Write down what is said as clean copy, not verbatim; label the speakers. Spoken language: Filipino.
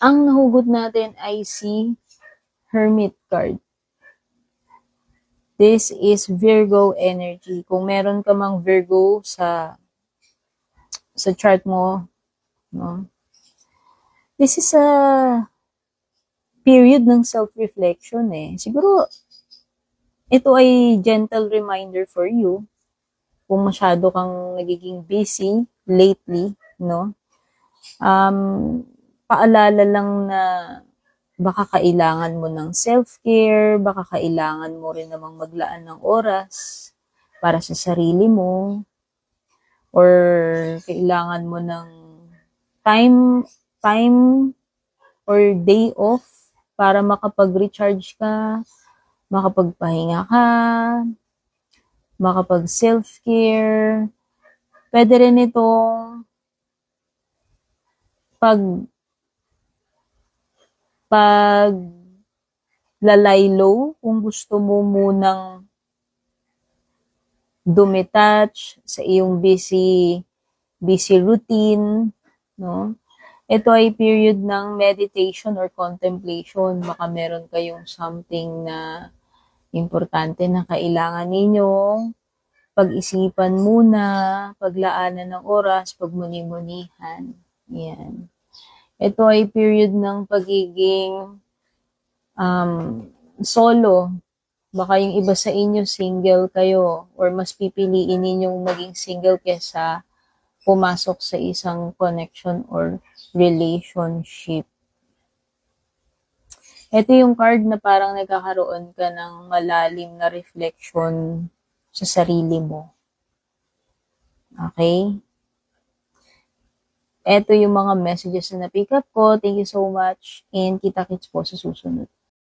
Speaker 1: Ang nahugot natin ay si Hermit card. This is Virgo energy. Kung meron ka mang Virgo sa chart mo, no? This is a period ng self-reflection eh. Siguro, ito ay gentle reminder for you kung masyado kang nagiging busy lately, no? Paalala lang na baka kailangan mo ng self-care, baka kailangan mo rin namang maglaan ng oras para sa sarili mo, or kailangan mo ng time or day off para makapag-recharge ka, makapagpahinga ka, makapag-self-care. Pwede rin itong pag lalay low kung gusto mo munang dumitouch sa iyong busy routine, no? Ito ay period ng meditation or contemplation. Baka meron kayong something na importante na kailangan ninyong pag-isipan muna, paglaanan ng oras, pagmuni-munihan. Yan. Ito ay period ng pagiging solo. Baka yung iba sa inyo single kayo or mas pipiliin ninyong maging single kesa pumasok sa isang connection or relationship. Ito yung card na parang nagkakaroon ka ng malalim na reflection sa sarili mo. Okay? Ito yung mga messages na na-pick up ko. Thank you so much and kita-kits po sa susunod.